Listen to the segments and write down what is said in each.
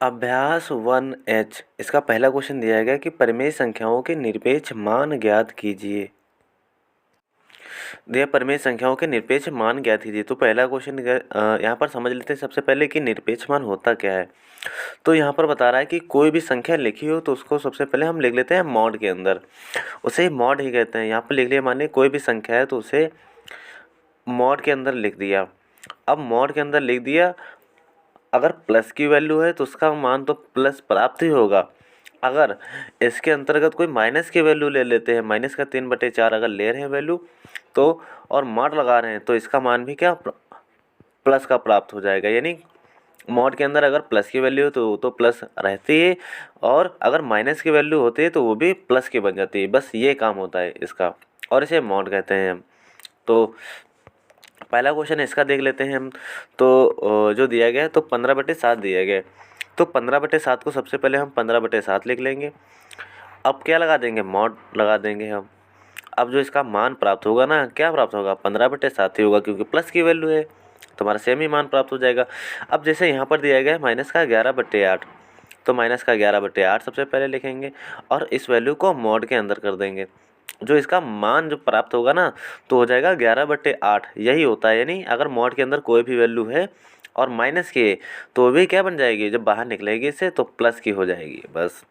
अभ्यास 1H इसका पहला क्वेश्चन दिया गया कि परिमेय संख्याओं के निरपेक्ष मान ज्ञात कीजिए। दिया परिमेय संख्याओं के निरपेक्ष मान ज्ञात कीजिए। तो पहला क्वेश्चन यहाँ पर समझ लेते हैं सबसे पहले कि निरपेक्ष मान होता क्या है। तो यहाँ पर बता रहा है कि कोई भी संख्या लिखी हो तो उसको सबसे पहले हम लिख लेते हैं मॉड के अंदर, उसे मॉड ही कहते हैं। यहाँ पर लिख लिया, माने कोई भी संख्या है तो उसे मॉड के अंदर लिख दिया। अब मॉड के अंदर लिख दिया, अगर प्लस की वैल्यू है तो उसका मान तो प्लस प्राप्त ही होगा। अगर इसके अंतर्गत कोई माइनस की वैल्यू ले लेते हैं, माइनस का 3/4 अगर ले रहे हैं वैल्यू तो, और मॉड लगा रहे हैं तो इसका मान भी क्या प्लस का प्राप्त हो जाएगा। यानी मॉड के अंदर अगर प्लस की वैल्यू हो तो वो तो प्लस रहती है, और अगर माइनस की वैल्यू होती है तो वो भी प्लस की बन जाती है। बस ये काम होता है इसका, और इसे मॉड कहते हैं हम। तो पहला क्वेश्चन इसका देख लेते हैं हम। तो जो दिया गया है तो 15/7 दिया गया है। तो 15/7 को सबसे पहले हम 15/7 लिख लेंगे। अब क्या लगा देंगे, मॉड लगा देंगे हम। अब जो इसका मान प्राप्त होगा ना, क्या प्राप्त होगा, 15/7 ही होगा, क्योंकि प्लस की वैल्यू है तो हमारा सेम ही मान प्राप्त हो जाएगा। अब जैसे यहाँ पर दिया गया है माइनस का 11/8, तो माइनस का 11/8 सबसे पहले लिखेंगे और इस वैल्यू को मॉड के अंदर कर देंगे। जो इसका मान जो प्राप्त होगा ना तो हो जाएगा 11/8, यही होता है। यानी अगर मॉड के अंदर कोई भी वैल्यू है और माइनस की है तो वो भी क्या बन जाएगी, जब बाहर निकलेगी इससे तो प्लस की हो जाएगी। बस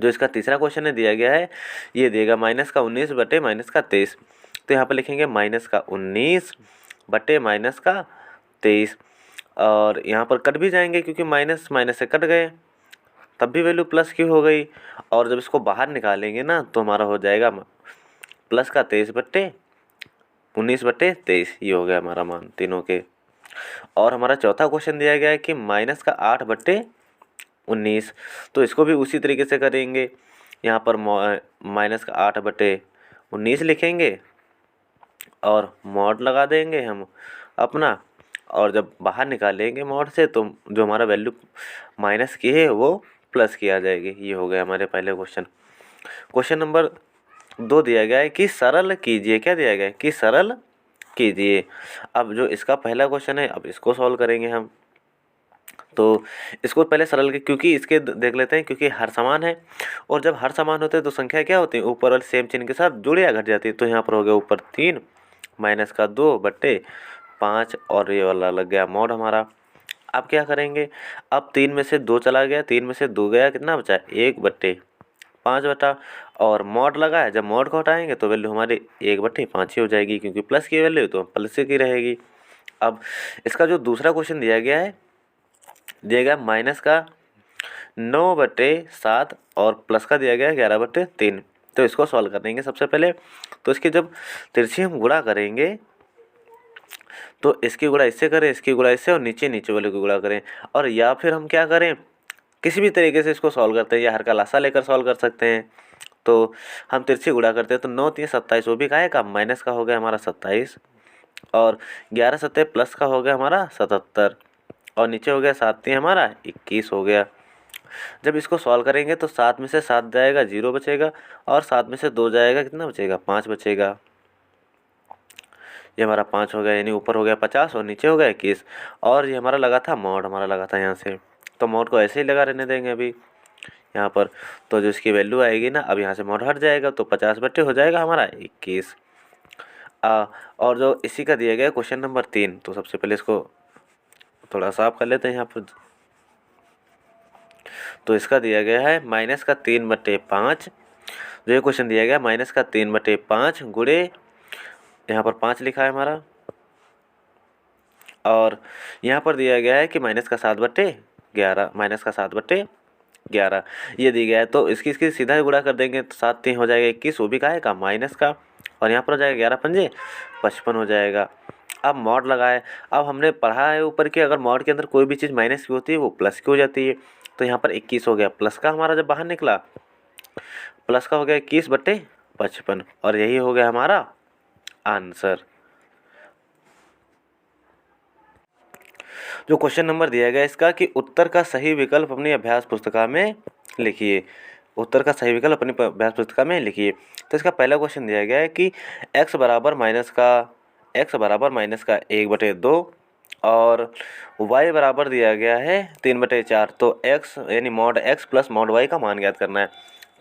जो इसका तीसरा क्वेश्चन है दिया गया है, ये देगा माइनस का 19 बटे माइनस का 23। तो यहाँ पर लिखेंगे माइनस का 19 बटे माइनस का 23, और यहाँ पर कट भी जाएंगे क्योंकि माइनस माइनस से कट गए, तब भी वैल्यू प्लस की हो गई। और जब इसको बाहर निकालेंगे ना तो हमारा हो जाएगा प्लस का 19/23, ये हो गया हमारा मान तीनों के। और हमारा चौथा क्वेश्चन दिया गया है कि माइनस का 8/19, तो इसको भी उसी तरीके से करेंगे। यहाँ पर माइनस का 8/19 लिखेंगे और मॉड लगा देंगे हम अपना, और जब बाहर निकालेंगे मॉड से तो जो हमारा वैल्यू माइनस की है वो प्लस की आ जाएगी। ये हो गया हमारे पहले क्वेश्चन। क्वेश्चन नंबर 2 दिया गया है कि सरल कीजिए। क्या दिया गया है कि सरल कीजिए। अब जो इसका पहला क्वेश्चन है, अब इसको सॉल्व करेंगे हम। तो इसको पहले सरल के, क्योंकि इसके देख लेते हैं, क्योंकि हर समान है, और जब हर समान होते हैं तो संख्या क्या होती है, ऊपर वाले सेम चिन्ह के साथ जुड़े या घट जाती है। तो यहाँ पर हो गया ऊपर 3 माइनस का 2/5, और ये वाला लग गया मॉड हमारा। अब क्या करेंगे, अब 3 में से 2 चला गया, 3 में से 2 गया, कितना बचा, 1/5 बटा, और मॉड लगा है। जब मॉड को हटाएंगे तो वैल्यू हमारी 1/5 ही हो जाएगी, क्योंकि प्लस की वैल्यू तो प्लस की रहेगी। अब इसका जो दूसरा क्वेश्चन दिया गया है, दिया गया माइनस का 9/7 और प्लस का दिया गया है 11/3। तो इसको सॉल्व कर देंगे सबसे पहले। तो इसके जब तिरछी हम गुणा करेंगे तो इसकी गुणा इससे करें, इसकी गुणा इससे, और नीचे नीचे वाले की गुणा करें। और या फिर हम क्या करें, किसी भी तरीके से इसको सॉल्व करते हैं, या हर का लासा लेकर सॉल्व कर सकते हैं। तो हम तिरछी गुणा करते हैं तो 9×3 = 27, वो भी का है का माइनस का हो गया हमारा 27, और 11×7 प्लस का हो गया हमारा 77, और नीचे हो गया 7×3 हमारा 21 हो गया। जब इसको सॉल्व करेंगे तो 7 में से 7 जाएगा 0 बचेगा, और 7 में से 2 जाएगा, कितना बचेगा, 5 बचेगा। ये हमारा 5 हो गया, यानी ऊपर हो गया 50 और नीचे हो गया 21। और ये हमारा लगा था मॉड, हमारा लगा था यहाँ से, तो मॉड को ऐसे ही लगा रहने देंगे अभी यहाँ पर। तो जो इसकी वैल्यू आएगी ना, अब यहाँ से मॉड हट जाएगा तो 50 बटे हो जाएगा हमारा 21। और जो इसी का दिया गया क्वेश्चन नंबर 3, तो सबसे पहले इसको थोड़ा साफ कर लेते हैं यहाँ पर। तो इसका दिया गया है माइनस का 3/5, जो ये क्वेश्चन दिया गया माइनस का 3/5 गुणे, यहाँ पर 5 लिखा है हमारा, और यहाँ पर दिया गया है कि माइनस का 7/11, माइनस का 7/11 ये दिया गया है। तो इसकी सीधा ही गुणा कर देंगे तो 7×3 हो जाएगा 21, वो भी का है का माइनस का, और यहाँ पर हो जाएगा 11×5 = 55 हो जाएगा। अब मॉड लगाए, अब हमने पढ़ा है ऊपर कि अगर मॉड के अंदर कोई भी चीज़ माइनस की होती है वो प्लस की हो जाती है। तो यहाँ पर 21 हो गया, प्लस का हमारा जब बाहर निकला प्लस का हो गया 21/55, और यही हो गया हमारा आंसर। जो क्वेश्चन नंबर दिया गया इसका कि उत्तर का सही विकल्प अपनी अभ्यास पुस्तिका में लिखिए। उत्तर का सही विकल्प अपनी अभ्यास पुस्तिका में लिखिए। तो इसका पहला क्वेश्चन दिया गया है कि x बराबर माइनस का 1/2 और y बराबर दिया गया है 3/4। तो x यानी mod x plus mod y का मान ज्ञात करना है।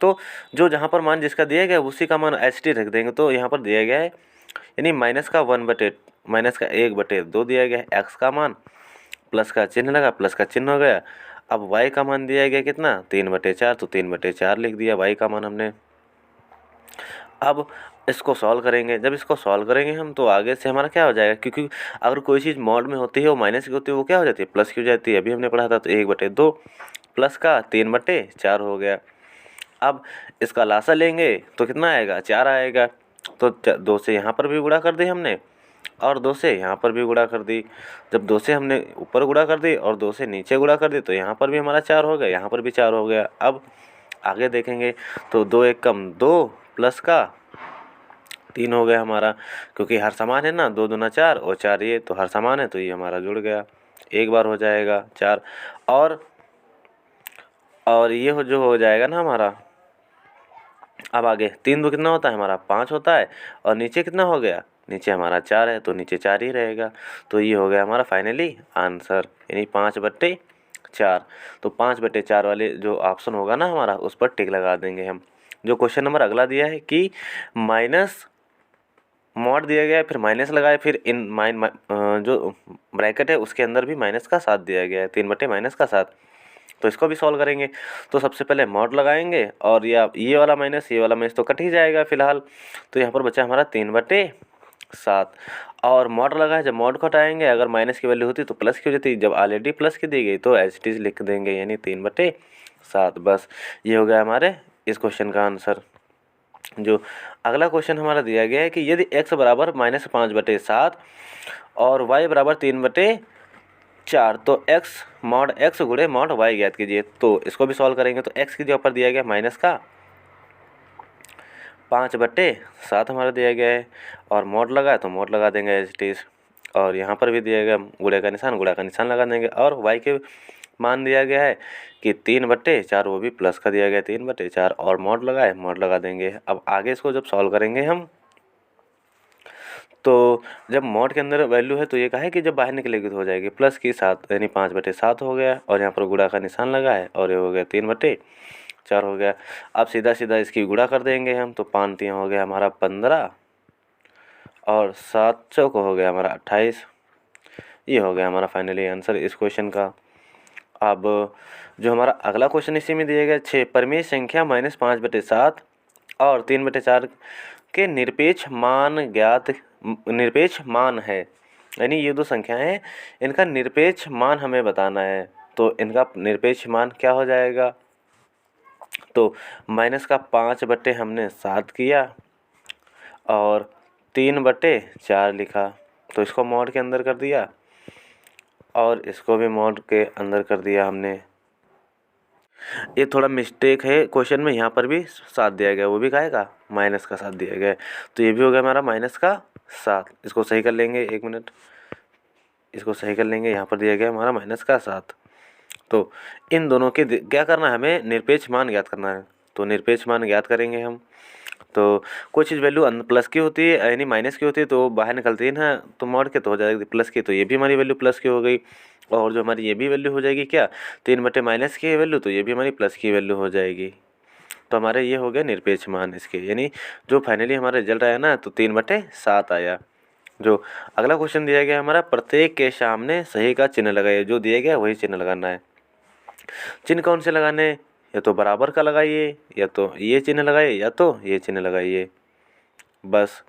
तो जो जहाँ पर मान जिसका दिया गया है उसी का मान एच टी रख देंगे। तो यहाँ पर दिया गया है यानी -1/2 दिया गया है x का मान, प्लस का चिन्ह लगा, प्लस का चिन्ह हो गया। अब y का मान दिया गया कितना 3/4, तो 3/4 लिख दिया y का मान हमने। अब इसको सॉल्व करेंगे। जब इसको सॉल्व करेंगे हम तो आगे से हमारा क्या हो जाएगा, क्योंकि अगर कोई चीज़ मॉड में होती है वो माइनस की होती है वो क्या हो जाती है प्लस की हो जाती है। अभी हमने पढ़ा था तो 1/2 प्लस का 3/4 हो गया। अब इसका लासा लेंगे तो कितना आएगा 4 आएगा। तो 2 से यहाँ पर भी गुणा कर दी हमने और 2 से यहाँ पर भी गुणा कर दी। जब 2 से हमने ऊपर गुणा कर दी और 2 से नीचे गुणा कर दी तो यहाँ पर भी हमारा 4 हो गया, यहाँ पर भी 4 हो गया। अब आगे देखेंगे तो 2 1 कम 2 प्लस का 3 हो गया हमारा, क्योंकि हर समान है ना, 2 दूना 4 और 4 ये, तो हर समान है तो ये हमारा जुड़ गया, एक बार हो जाएगा 4। और ये जो हो जाएगा ना हमारा, अब आगे 3 2 कितना होता है हमारा 5 होता है, और नीचे कितना हो गया, नीचे हमारा 4 है तो नीचे 4 ही रहेगा। तो ये हो गया हमारा फाइनली आंसर, यानी 5/4। तो 5/4 वाले जो ऑप्शन होगा ना हमारा उस पर टिक लगा देंगे हम। जो क्वेश्चन नंबर अगला दिया है कि माइनस मॉड दिया गया है, फिर माइनस लगाए, फिर जो ब्रैकेट है उसके अंदर भी माइनस का 7 दिया गया है, 3/-7। तो इसको भी सॉल्व करेंगे। तो सबसे पहले मॉड लगाएंगे और ये वाला माइनस तो कट ही जाएगा फिलहाल। तो यहाँ पर बचा हमारा 3/7 और मॉड लगाए। जब मॉड को हटाएंगे अगर माइनस की वैल्यू होती तो प्लस की हो जाती, जब ऑलरेडी प्लस की दी गई तो एच टी लिख देंगे, यानी 3/7। बस ये हो गया हमारे इस क्वेश्चन का आंसर। जो अगला क्वेश्चन हमारा दिया गया है कि यदि x बराबर -5/7 और y बराबर 3/4 तो x मॉड x गुणे मॉड y ज्ञात कीजिए। तो इसको भी सॉल्व करेंगे। तो x की जगह पर दिया गया माइनस का 5/7 हमारा दिया गया है, और मॉड लगा है तो मॉड लगा देंगे एज इट इज़। और यहाँ पर भी दिया गया गुणे का निशान लगा देंगे। और y के मान दिया गया है कि 3/4, वो भी प्लस का दिया गया 3/4, और मॉड लगा देंगे। अब आगे इसको जब सॉल्व करेंगे हम तो जब मॉड के अंदर वैल्यू है तो ये कहा है कि जब बाहर निकलेगी तो हो जाएगी प्लस की 7, यानी 5/7 हो गया, और यहाँ पर गुणा का निशान लगा है और ये हो गया 3/4 हो गया। अब सीधा सीधा इसकी गुणा कर देंगे हम, तो 5 3 हो गया हमारा 15 और 7 चौक हो गया हमारा 28। ये हो गया हमारा फाइनली आंसर इस क्वेश्चन का। अब जो हमारा अगला क्वेश्चन इसी में दिया गया 6 परिमेय संख्या -5/7 और 3/4 के निरपेक्ष मान है, यानी ये दो संख्याएं हैं, इनका निरपेक्ष मान हमें बताना है। तो इनका निरपेक्ष मान क्या हो जाएगा, तो माइनस का 5 हमने 7 किया और 3/4 लिखा, तो इसको मॉड के अंदर कर दिया और इसको भी मॉड के अंदर कर दिया हमने। ये थोड़ा मिस्टेक है क्वेश्चन में, यहाँ पर भी 7 दिया गया, वो भी कहेगा माइनस का 7 दिया गया है, तो ये भी हो गया हमारा -7। इसको सही कर लेंगे, 1 मिनट, इसको सही कर लेंगे। यहाँ पर दिया गया हमारा -7। तो इन दोनों के क्या करना है, हमें निरपेक्ष मान ज्ञात करना है। तो निरपेक्ष मान ज्ञात करेंगे हम। तो कोई चीज़ वैल्यू प्लस की होती है यानी माइनस की होती है तो बाहर निकलती है ना, तो मॉड के तो हो जाएगी प्लस की, तो ये भी हमारी वैल्यू प्लस की हो गई। और जो हमारी ये भी वैल्यू हो जाएगी क्या 3/- की वैल्यू, तो ये भी हमारी प्लस की वैल्यू हो जाएगी। तो हमारे ये हो गया निरपेक्ष मान इसके, यानी जो फाइनली हमारा रिजल्ट आया ना तो 3/7 आया। जो अगला क्वेश्चन दिया गया हमारा प्रत्येक के सामने सही का चिन्ह लगाइए। जो दिया गया वही चिन्ह लगाना है। चिन्ह कौन से लगाने, या तो बराबर का लगाइए, या तो ये चिन्ह लगाइए, या तो ये चिन्ह लगाइए, बस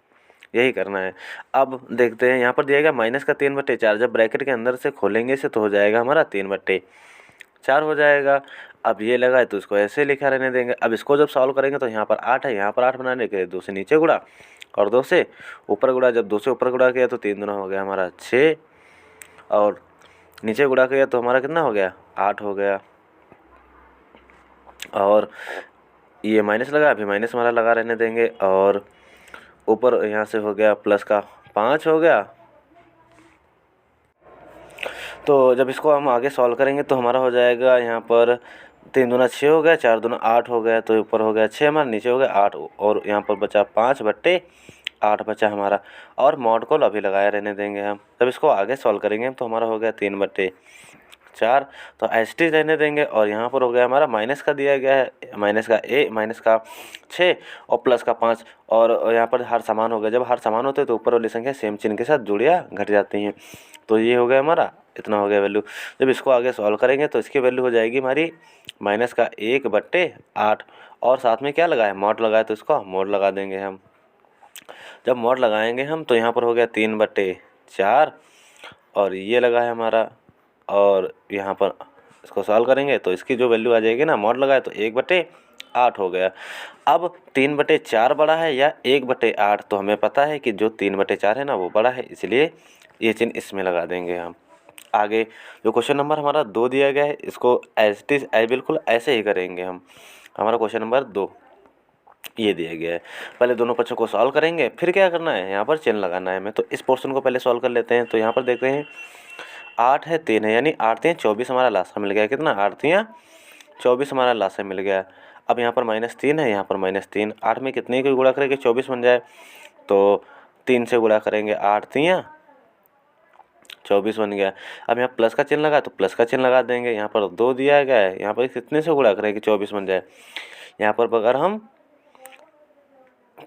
यही करना है। अब देखते हैं यहाँ पर दिया गया माइनस का 3/4, जब ब्रैकेट के अंदर से खोलेंगे से तो हो जाएगा हमारा 3/4 हो जाएगा। अब ये लगा है तो इसको ऐसे लिखा रहने देंगे। अब इसको जब सॉल्व करेंगे तो यहाँ पर 8 है, यहाँ पर 8 बनाने के लिए 2 से नीचे गुणा और 2 से ऊपर गुणा। जब 2 से ऊपर गुणा किया तो 3 दूना हो गया हमारा 6, और नीचे गुणा किया तो हमारा कितना हो गया 8 हो गया। और ये माइनस लगा, अभी माइनस हमारा लगा रहने देंगे, और ऊपर यहाँ से हो गया प्लस का 5 हो गया। तो जब इसको हम आगे सॉल्व करेंगे तो हमारा हो जाएगा यहाँ पर 3 दूना 6 हो गया, 4 दूना 8 हो गया, तो ऊपर हो गया 6 हमारा, नीचे हो गया 8, और यहाँ पर बचा 5/8। 8 बचा हमारा। और मॉड को अभी लगाए रहने देंगे हम। जब इसको आगे सॉल्व करेंगे तो हमारा हो गया 3/4, तो एस टी रहने देंगे। और यहाँ पर हो गया हमारा माइनस का दिया गया है, माइनस का 6 और प्लस का 5। और यहाँ पर हर समान हो गया। जब हर समान होते हैं तो ऊपर वाली संख्या सेम चिन्ह के साथ जुड़ या घट जाती हैं। तो ये हो गया हमारा, इतना हो गया वैल्यू। जब इसको आगे सॉल्व करेंगे तो इसकी वैल्यू हो जाएगी हमारी -1/8। और साथ में क्या लगाए, मॉड लगाए, तो इसको मॉड लगा देंगे हम। जब मॉड लगाएंगे हम तो यहाँ पर हो गया 3/4 और ये लगा है हमारा। और यहाँ पर इसको सॉल्व करेंगे तो इसकी जो वैल्यू आ जाएगी ना, मॉड लगाए तो 1/8 हो गया। अब 3/4 बड़ा है या 1/8, तो हमें पता है कि जो 3/4 है ना वो बड़ा है, इसलिए ये चिन्ह इसमें लगा देंगे हम। आगे जो क्वेश्चन नंबर हमारा 2 दिया गया है, इसको एज इट इज बिल्कुल ऐसे ही करेंगे हम। हमारा क्वेश्चन नंबर 2 ये दिया गया है। पहले दोनों पक्षों को सॉल्व करेंगे, फिर क्या करना है, यहाँ पर चिन्ह लगाना है हमें। तो इस पोर्शन को पहले सॉल्व कर लेते हैं। तो यहाँ पर देखते हैं 8 है 3 है, यानी 8 3 24 हमारा लास्ट में मिल गया। कितना, 8 3 24 हमारा लास्ट में मिल गया। अब यहाँ पर -3 है, यहाँ पर -3। 8 में कितने को गुणा करेंगे 24 बन जाए, तो 3 से गुणा करेंगे, 8 3 24 बन गया। अब यहाँ प्लस का चिन्ह लगा तो प्लस का चिन्ह लगा देंगे। यहाँ पर 2 दिया गया है, यहाँ पर कितने से गुणा करें कि 24 बन जाए। यहाँ पर अगर हम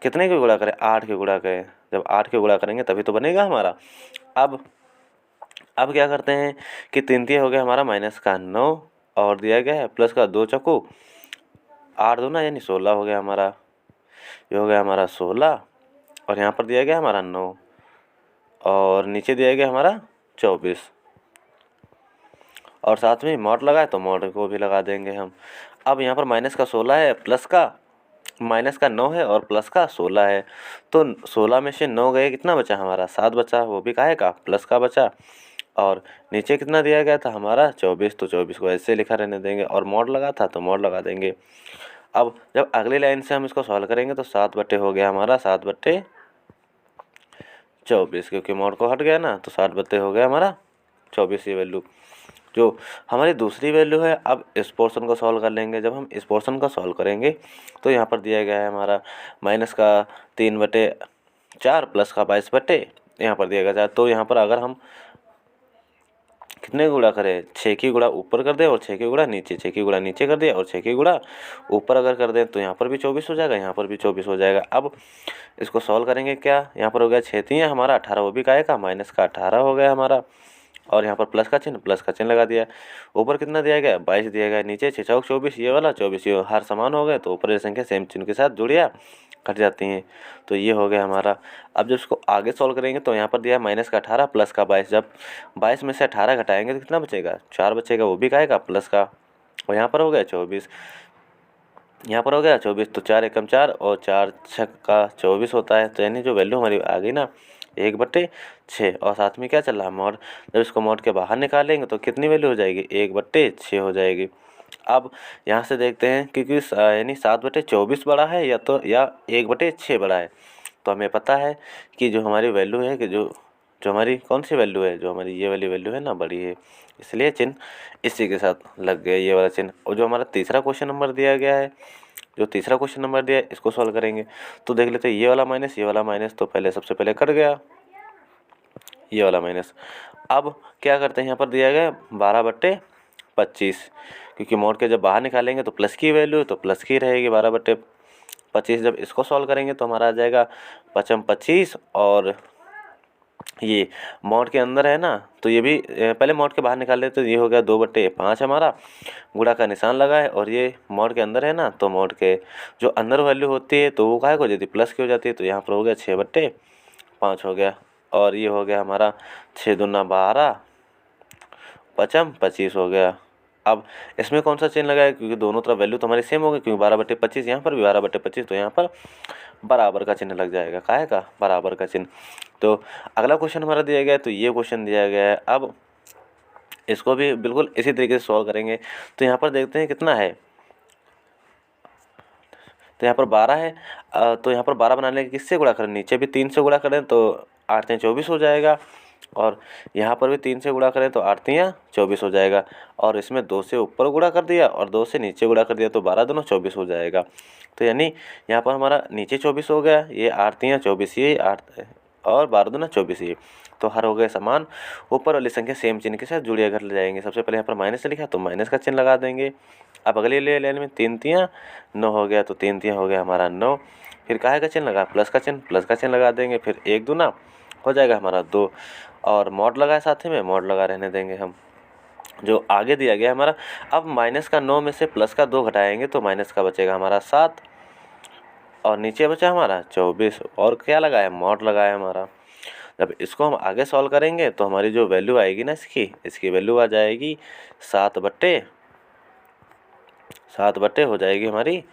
कितने के गुणा करें, 8 के गुणा करें। जब 8 के गुणा करेंगे तभी तो बनेगा हमारा। अब क्या करते हैं कि 3 3 हो गया हमारा -9 और दिया गया है प्लस का 2 चक्कू 8 दूना यानी 16 हो गया हमारा। ये हो गया हमारा 16 और यहाँ पर दिया गया हमारा 9 और नीचे दिया गया हमारा 24 और साथ में मॉड लगाए तो मॉड को भी लगा देंगे हम। अब यहाँ पर -16 है, प्लस का -9 है और प्लस का 16 है। तो 16 में से 9 गए, कितना बचा हमारा 7 बचा, वो भी काहे का, प्लस का बचा। और नीचे कितना दिया गया था हमारा 24, तो 24 को ऐसे लिखा रहने देंगे। और मॉड लगा था तो मॉड लगा देंगे। अब जब अगली लाइन से हम इसको सॉल्व करेंगे तो 7 हो गया हमारा 7/24, क्योंकि मॉड को हट गया ना, तो 7 हो गया हमारा 24 ये वैल्यू जो हमारी दूसरी वैल्यू है। अब इस पोर्शन को सॉल्व कर लेंगे। जब हम इस पोर्शन को सॉल्व करेंगे तो यहाँ पर दिया गया है हमारा -3/4 प्लस का 22 यहाँ पर दिया गया। तो यहाँ पर अगर हम कितने गुणा करें, 6 की गुणा ऊपर कर दें और 6 की गुणा नीचे, 6 की गुणा नीचे कर दिया और 6 की गुणा ऊपर अगर कर दें तो यहाँ पर भी 24 हो जाएगा, यहाँ पर भी 24 हो जाएगा। अब इसको सॉल्व करेंगे, क्या यहाँ पर हो गया 6 3 हमारा 18, वो भी काहे का, -18 हो गया हमारा। और यहाँ पर प्लस का चिन्ह लगा दिया। ऊपर कितना दिया गया 22 दिया गया, नीचे 6 चौक 24, ये वाला 24, ये हर समान हो गए तो ऊपर ये संख्या सेम चिन्ह के साथ जुड़िया कट जाती हैं। तो ये हो गया हमारा। अब जब इसको आगे सॉल्व करेंगे तो यहाँ पर दिया है -18 प्लस का 22। जब 22 में से 18 घटाएंगे तो कितना बचेगा, 4 बचेगा, वो भी काहे का, प्लस का। और यहाँ पर हो गया 24, यहाँ पर हो गया 24, तो 4 एकम 4 और 4 छक्का 24 होता है। तो यानी जो वैल्यू हमारी आ गई ना 1/6। और साथ में क्या चल रहा है, मॉड। जब इसको मॉड के बाहर निकालेंगे तो कितनी वैल्यू हो जाएगी, 1/6 हो जाएगी। अब यहाँ से देखते हैं क्योंकि यानी 7/24 बड़ा है या 1/6 बड़ा है। तो हमें पता है कि जो हमारी वैल्यू है कि जो जो हमारी कौन सी वैल्यू है, जो हमारी ये वाली वैल्यू है ना, बड़ी है, इसलिए चिन्ह इसी के साथ लग गया, ये वाला चिन्ह। और जो हमारा तीसरा क्वेश्चन नंबर दिया गया है, जो तीसरा क्वेश्चन नंबर दिया है इसको सॉल्व करेंगे तो देख लेते हैं, ये वाला माइनस तो पहले सबसे पहले कट गया, ये वाला माइनस। अब क्या करते हैं, यहाँ पर दिया गया 12/25, क्योंकि मोड के जब बाहर निकालेंगे तो प्लस की वैल्यू तो प्लस की रहेगी 12/25। जब इसको सॉल्व करेंगे तो हमारा आ जाएगा 25 और ये मॉड के अंदर है ना, तो ये भी पहले मॉड के बाहर निकाल लेते तो ये हो गया 2/5 हमारा, गुणा का निशान लगा है। और ये मॉड के अंदर है ना, तो मॉड के जो अंदर वैल्यू होती है तो वो काहे को हो जाती है, प्लस की हो जाती है। तो यहाँ पर हो गया 6/5 हो गया। और ये हो गया हमारा 6 दूना 12, 25 हो गया। अब इसमें कौन सा चिन्ह लगाए, क्योंकि दोनों तरफ वैल्यू तो हमारी सेम हो गई, क्योंकि 12/25 यहाँ पर भी 12/25, तो यहाँ पर बराबर का चिन्ह लग जाएगा, काहे का, बराबर का चिन्ह। तो अगला क्वेश्चन हमारा दिया गया है, तो ये क्वेश्चन दिया गया है। अब इसको भी बिल्कुल इसी तरीके से सॉल्व करेंगे। तो यहाँ पर देखते हैं कितना है, तो यहाँ पर 12 है। तो यहाँ पर 12 बनाने के किससे गुणा करें, नीचे भी 3 से गुणा करें तो 8 3 24 हो जाएगा। और यहाँ पर भी 3 से गुणा करें तो 8 तियाँ 24 हो जाएगा। और इसमें 2 से ऊपर गुणा कर दिया और 2 से नीचे गुणा कर दिया तो 12 दूना 24 हो जाएगा। तो यानी यहाँ पर हमारा नीचे 24 हो गया, ये 8 तियाँ 24, ये 8 और 12 दूना 24 ये। तो हर हो गए समान। ऊपर वाली संख्या सेम चिन्ह के साथ जुड़िया घर ले जाएंगे। सबसे पहले यहाँ पर माइनस से लिखा तो माइनस का चिन्ह लगा देंगे। अब अगली लाइन में 3 तियाँ 9 हो गया, तो 3 तियाँ हो गया हमारा 9। फिर काहे का चिन्ह लगा, प्लस का चिन्ह लगा देंगे। फिर 1 दूना हो जाएगा हमारा 2 और मॉड लगा है, साथ ही में मॉड लगा रहने देंगे हम। जो आगे दिया गया हमारा, अब माइनस का 9 में से प्लस का 2 घटाएंगे तो माइनस का बचेगा हमारा 7 और नीचे बचा हमारा 24 और क्या लगा है, मॉड लगा है हमारा। जब इसको हम आगे सॉल्व करेंगे तो हमारी जो वैल्यू आएगी ना इसकी वैल्यू आ जाएगी 7/7 हो जाएगी हमारी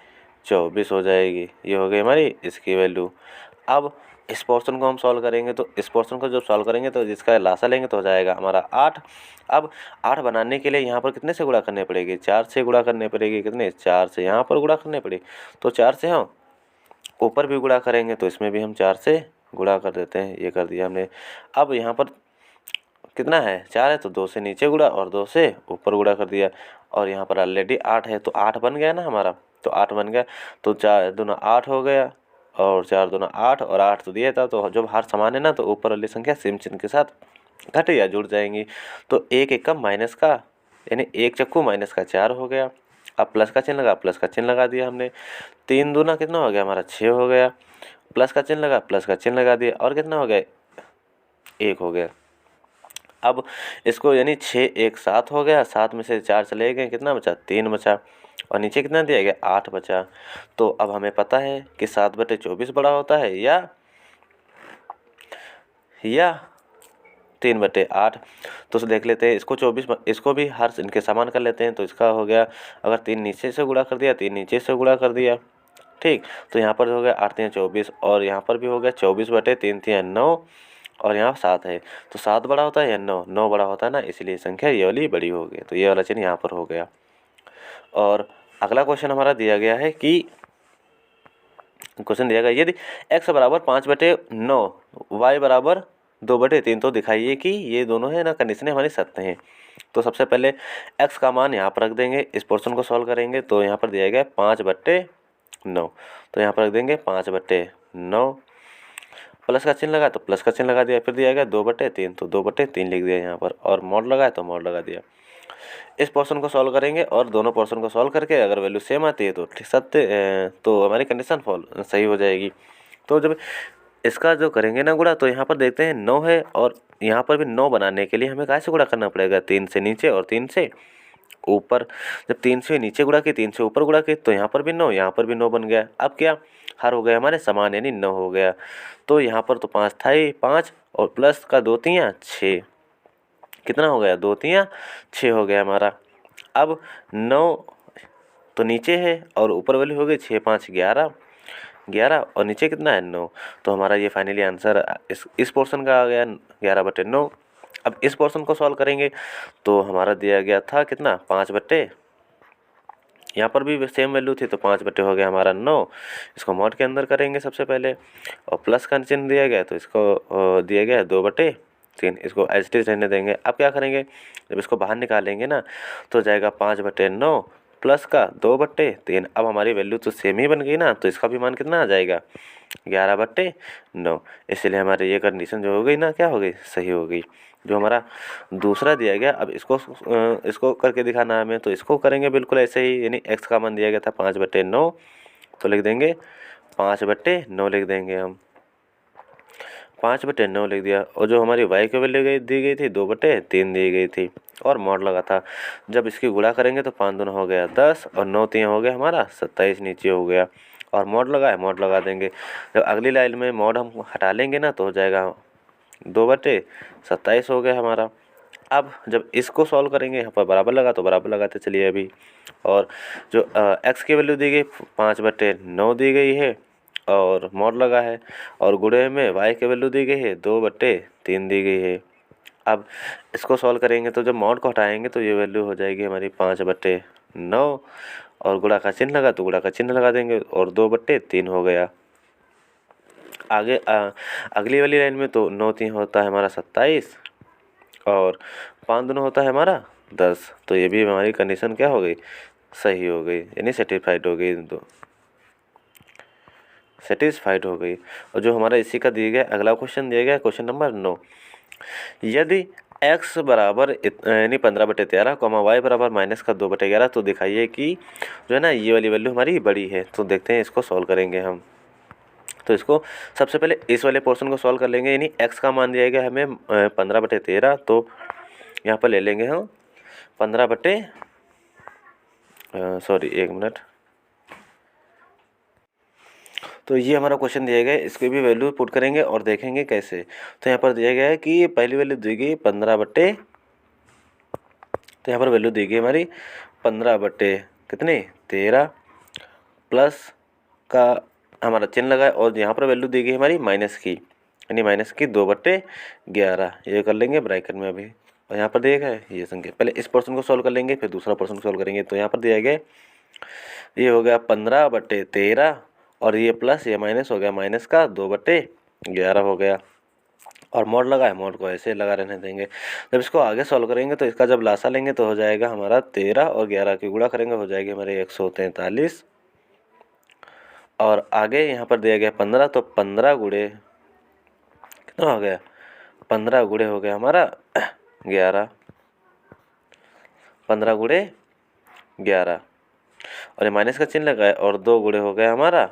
24 हो जाएगी। ये हो गई हमारी इसकी वैल्यू। अब इस पोर्शन को हम सॉल्व करेंगे तो इस पोर्शन को जब सॉल्व करेंगे तो जिसका लासा लेंगे तो हो जाएगा हमारा 8। अब 8 बनाने के लिए यहाँ पर कितने से गुणा करने पड़ेगी, 4 से गुणा करने पड़ेगी। कितने, 4 से यहाँ पर गुणा करने पड़ेगी। तो 4 से हम ऊपर भी गुणा करेंगे तो इसमें भी हम 4 से गुणा कर देते हैं। ये कर दिया हमने। अब यहाँ पर कितना है, 4 है तो 2 से नीचे गुणा और 2 से ऊपर गुणा कर दिया। और यहाँ पर ऑलरेडी 8 है तो 8 बन गया ना हमारा, तो 8 बन गया। तो 4 दूना 8 हो गया और 4 दूना 8 और 8 तो दिया था। तो जब हार समान है ना तो ऊपर वाली संख्या सेम चिन्ह के साथ घट या जुड़ जाएंगी। तो 1 एकम माइनस का यानी 1 चक्कू माइनस का 4 हो गया। अब प्लस का चिन्ह लगा दिया हमने। 3 दूना कितना हो गया हमारा 6 हो गया। प्लस का चिन्ह लगा दिया और कितना हो गया 1 हो गया। अब इसको यानी 6 1 7 हो गया, 7 में से 4 चले गए, कितना बचा 3 बचा और नीचे कितना दिया गया 8 बचा। तो अब हमें पता है कि 7/24 बड़ा होता है या 3/8। तो देख लेते हैं इसको 24, इसको भी हर इनके समान कर लेते हैं। तो इसका हो गया, अगर 3 नीचे से गुणा कर दिया 3 नीचे से गुणा कर दिया, ठीक। तो यहाँ पर हो गया 8 तियाँ 24 और यहाँ पर भी हो गया 24/3 तियाँ 9 और यहाँ 7 है। तो 7 बड़ा होता है या 9 बड़ा होता है ना, इसलिए संख्या ये वाली बड़ी हो गई। तो ये वाला चिन्ह यहाँ पर हो गया। और अगला क्वेश्चन हमारा दिया गया है कि यदि x बराबर 5/9 y बराबर 2/3, तो दिखाइए कि ये दोनों है ना कंडीशनें हमारी सत्य हैं। तो सबसे पहले x का मान यहाँ पर रख देंगे। इस पोर्शन को सॉल्व करेंगे तो यहाँ पर दिया गया 5/9, तो यहाँ पर रख देंगे 5/9। प्लस का चिन्ह लगा तो प्लस का चिन्ह लगा दिया। फिर दिया गया 2/3, तो 2/3 लिख दिया यहाँ पर। और मॉड लगाया तो मॉड लगा दिया। इस पोर्शन को सॉल्व करेंगे और दोनों पोर्शन को सॉल्व करके अगर वैल्यू सेम आती है तो सत्य, तो हमारी कंडीशन सही हो जाएगी। तो जब इसका जो करेंगे ना गुणा, तो यहाँ पर देखते हैं 9 है और यहाँ पर भी 9 बनाने के लिए हमें कहाँ से गुणा करना पड़ेगा, 3 से नीचे और 3 से ऊपर। जब 3 से नीचे गुणा की 3 से ऊपर गुणा की तो यहाँ पर भी 9, यहाँ पर भी 9 बन गया। अब क्या, हर हो गए हमारे समान यानी 9 हो गया। तो यहाँ पर तो 5 था ही, 5 और प्लस का 2 तियाँ 6, कितना हो गया 2 तियाँ 6 हो गया हमारा। अब 9 तो नीचे है और ऊपर वाली हो गई 6 5 11 और नीचे कितना है 9। तो हमारा ये फाइनली आंसर इस पोर्शन का आ गया 11/9। अब इस पोर्शन को सॉल्व करेंगे तो हमारा दिया गया था कितना 5/, यहाँ पर भी सेम वैल्यू थी तो 5/, हो गया हमारा 9। इसको मॉड के अंदर करेंगे सबसे पहले और प्लस का चिन्ह दिया गया तो इसको दिया गया 2/3, इसको एज इट इज रहने देंगे। अब क्या करेंगे, जब इसको बाहर निकालेंगे ना तो जाएगा 5/9 प्लस का 2/3। अब हमारी वैल्यू तो सेम ही बन गई ना, तो इसका भी मान कितना आ जाएगा 11/9। इसलिए हमारी ये कंडीशन जो हो गई ना, क्या हो गई, सही हो गई। जो हमारा दूसरा दिया गया, अब इसको करके दिखाना है हमें, तो इसको करेंगे बिल्कुल ऐसे ही। यानी x का मान दिया गया था 5/9, तो लिख देंगे 5/9 लिख देंगे हम, 5/9 लिख दिया। और जो हमारी y की वैल्यू दी गई थी 2/3 दी गई थी और मॉड लगा था। जब इसकी गुणा करेंगे तो 5 दूना हो गया 10 और 9 तियाँ हो गया हमारा 27 नीचे हो गया। और मॉड लगा देंगे। जब अगली लाइन में मॉड हम हटा लेंगे ना तो हो जाएगा 2/27 हो गया हमारा। अब जब इसको सॉल्व करेंगे, यहाँ पर बराबर लगा तो बराबर लगाते चलिए अभी। और जो x की वैल्यू दी गई 5/9 दी गई है और मॉड लगा है, और गुणे में y की वैल्यू दी गई है 2/3 दी गई है। अब इसको सॉल्व करेंगे तो जब मॉड को हटाएंगे तो ये वैल्यू हो जाएगी हमारी 5/9 और गुणा का चिन्ह लगा तो गुणा का चिन्ह लगा देंगे और 2/3 हो गया। आगे अगली वाली लाइन में तो 9 3 होता है हमारा 27 और 5 दूना होता है हमारा 10। तो ये भी हमारी कंडीशन क्या हो गई, सही हो गई, यानी सेटिस्फाइड हो गई, तो सेटिस्फाइड हो गई। और जो हमारा इसी का दिया गया अगला क्वेश्चन दिया गया क्वेश्चन नंबर 9, यदि x बराबर यानी 15/13 कॉमा वाई बराबर -2/11, तो दिखाइए कि जो है ना ये वाली वैल्यू हमारी बड़ी है। तो देखते हैं इसको सॉल्व करेंगे हम। तो इसको सबसे पहले इस वाले पोर्शन को सॉल्व कर लेंगे, यानी x का मान दिया गया हमें 15/13, तो यहाँ पर ले लेंगे हम 15 बटे सॉरी 1 मिनट। तो ये हमारा क्वेश्चन दिया गया है, इसकी भी वैल्यू पुट करेंगे और देखेंगे कैसे। तो यहाँ पर दिया गया है कि पहली वैल्यू दी गई 15 बटे, तो यहाँ पर वैल्यू दी गई हमारी 15 बटे कितने 13 प्लस का हमारा चिन्ह लगा और यहाँ पर वैल्यू दी गई हमारी माइनस की, यानी माइनस की 2/11। ये कर लेंगे ब्रैकेट में अभी। और यहाँ पर दिया गया है ये संख्या, पहले इस पोर्शन को सॉल्व कर लेंगे फिर दूसरा पोर्शन को सॉल्व करेंगे। तो यहाँ पर दिया गया ये हो गया 15/13 और ये प्लस ये माइनस हो गया, माइनस का 2/11 हो गया। और मोड लगा है, मोड को ऐसे लगा रहने देंगे। जब इसको आगे सॉल्व करेंगे तो इसका जब लासा लेंगे तो हो जाएगा हमारा 13 और 11 की गुणा करेंगे हो जाएगी हमारे 143। और आगे यहाँ पर दिया गया 15, तो 15 गुणे कितना हो गया, 15 गुणे हो गया हमारा 11, 15 गुणे 11 और ये माइनस का चिन्ह लगा है और 2 गुणे हो गया हमारा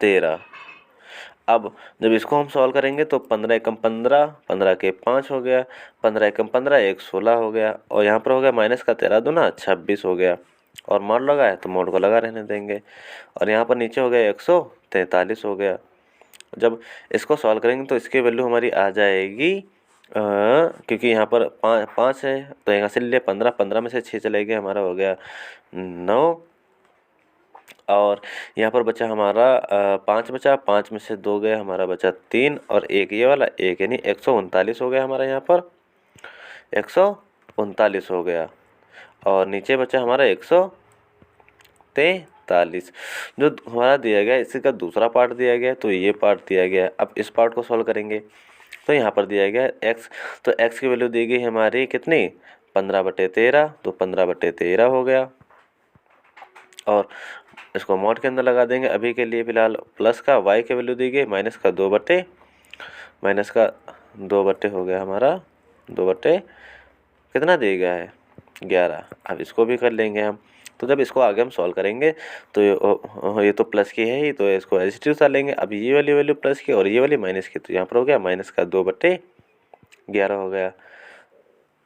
13। अब जब इसको हम सॉल्व करेंगे तो 15 एकम 15, 15 के 5 हो गया, 15 एकम 15 1 16 हो गया और यहाँ पर हो गया माइनस का 13 दूना 26 हो गया। और मोड लगा है तो मोड को लगा रहने देंगे। और यहाँ पर नीचे हो गया 143 हो गया। जब इसको सॉल्व करेंगे तो इसकी वैल्यू हमारी आ जाएगी क्योंकि यहाँ पर 5 है तो यहाँ से ले 15, 15 में से 6 चले गए, हमारा हो गया 9 और यहाँ पर बचा हमारा 5 बचा, 5 में से 2 गया, हमारा बचा 3 और एक ये वाला 1, यानी 139 हो गया हमारा, यहाँ पर 139 हो गया। और नीचे बचा हमारा 143 जो हमारा दिया गया, इसका दूसरा पार्ट दिया गया तो ये पार्ट दिया गया। अब इस पार्ट को सॉल्व करेंगे तो यहाँ पर दिया गया x, तो x की वैल्यू दी गई हमारी कितनी 15/13, तो 15/13 हो गया। और इसको मॉड के अंदर लगा देंगे अभी के लिए फिलहाल। प्लस का y की वैल्यू दी गई माइनस का 2 बटे हो गया हमारा 2 बटे कितना दिया गया है 11। अब इसको भी कर लेंगे हम। तो जब इसको आगे हम सॉल्व करेंगे तो ये तो प्लस की है ही, तो इसको एज इट इज उतार लेंगे। अब ये वाली वैल्यू प्लस की और ये वाली माइनस की, तो यहाँ पर हो गया माइनस का 2/11 हो गया।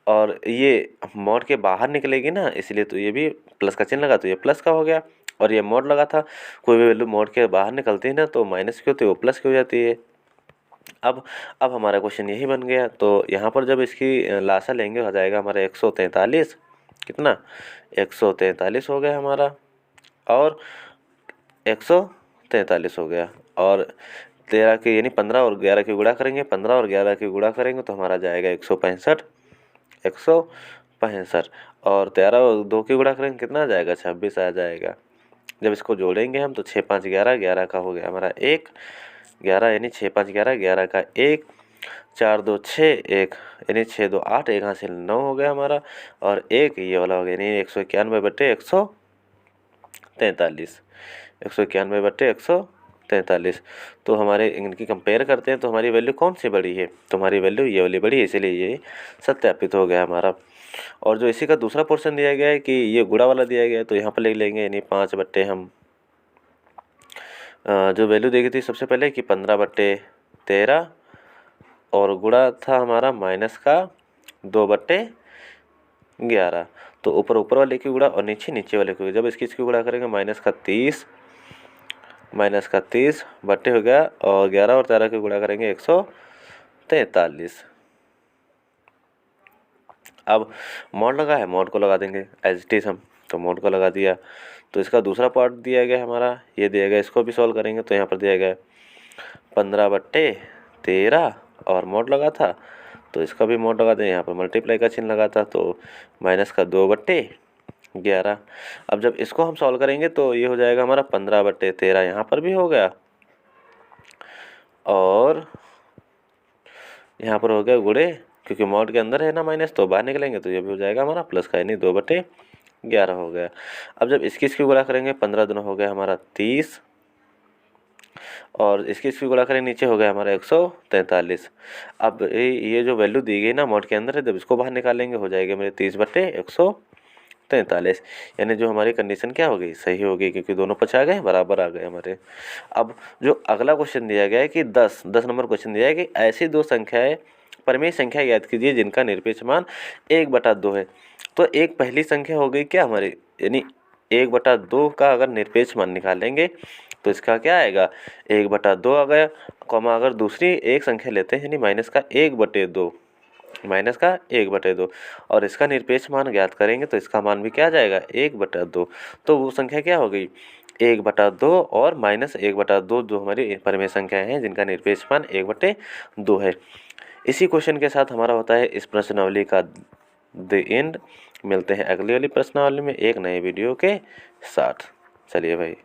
और ये मॉड के बाहर निकलेगी ना, इसलिए तो ये भी प्लस का चिन्ह लगा तो ये प्लस का हो गया। और ये मॉड लगा था, कोई भी वैल्यू मॉड के बाहर निकलती है ना तो माइनस की होती है वो प्लस की हो जाती है। अब हमारा क्वेश्चन यही बन गया। तो यहाँ पर जब इसकी लासा लेंगे हो जाएगा हमारा 143, कितना 143 हो गया हमारा और 143 हो गया। और 13 की यानी 15 और 11 की गुणा करेंगे, 15 और 11 की गुणा करेंगे तो हमारा जाएगा 165 और 13 और 2 की गुणा करेंगे कितना आ जाएगा 26 आ जाएगा। जब इसको जोड़ेंगे हम तो 6 5 11, 11 का हो गया हमारा 1, 11 यानी 6 5 11, 11 का 1, 4 2 6 1 यानी 6 2 8, 1 हासिल 9 हो गया हमारा और 1 ये वाला हो गया यानी 191/143, 191/143। तो हमारे इनकी कंपेयर करते हैं तो हमारी वैल्यू कौन सी बड़ी है, तो हमारी वैल्यू ये वाली बड़ी है, इसीलिए ये सत्यापित हो गया हमारा। और जो इसी का दूसरा पोर्शन दिया गया है कि ये गुणा वाला दिया गया है तो यहाँ पर लिख लेंगे यानी 5 बट्टे हम जो वैल्यू दी गई थी सबसे पहले कि 15/13 और गुणा था हमारा माइनस का 2/11। तो ऊपर वाले की गुणा और नीचे वाले की, जब इसकी गुणा करेंगे माइनस का 30 बट्टे हो गया और 11 और 13 की गुणा करेंगे 143। अब मॉड लगा है, मॉड को लगा देंगे एज इट इज हम, तो मॉड को लगा दिया। तो इसका दूसरा पार्ट दिया गया हमारा, ये दिया गया, इसको भी सॉल्व करेंगे तो यहाँ पर दिया गया 15/13 और मॉड लगा था तो इसका भी मॉड लगा दें, यहाँ पर मल्टीप्लाई का चिन्ह लगा था तो माइनस का 2/11। अब जब इसको हम सॉल्व करेंगे तो ये हो जाएगा हमारा 15/13, यहाँ पर भी हो गया और यहाँ पर हो गया गुणे, क्योंकि मॉड के अंदर है ना माइनस, तो बाहर निकलेंगे तो ये भी हो जाएगा हमारा प्लस का, यानी 2/11 हो गया। अब जब इसकी गुणा करेंगे 15 दूना हो गया हमारा 30, और इसकी गुणा करें नीचे हो गया हमारा 143। अब ये जो वैल्यू दी गई ना मॉड के अंदर है, जब इसको बाहर निकालेंगे हो जाएगा मेरे 30/143, यानी जो हमारी कंडीशन क्या हो गई, सही हो गई, क्योंकि दोनों पच आ गए, बराबर आ गए हमारे। अब जो अगला क्वेश्चन दिया गया है कि 10 नंबर क्वेश्चन दिया है कि ऐसी दो संख्याएं परिमेय संख्या याद कीजिए जिनका निरपेक्ष मान 1/2 है। तो एक पहली संख्या हो गई क्या हमारी, यानी 1/2 का अगर निरपेक्ष मान निकालेंगे तो इसका क्या आएगा, 1/2 आ गया, कॉमा अगर दूसरी एक संख्या लेते हैं यानी -1/2 और इसका निरपेक्ष मान ज्ञात करेंगे तो इसका मान भी क्या आ जाएगा, 1/2। तो वो संख्या क्या हो गई, 1/2 और -1/2 जो हमारी परिमेय संख्याएं हैं जिनका निरपेक्ष मान 1/2 है। इसी क्वेश्चन के साथ हमारा होता है इस प्रश्नावली का द एंड। मिलते हैं अगली वाली प्रश्नावली में एक नए वीडियो के साथ। चलिए भाई।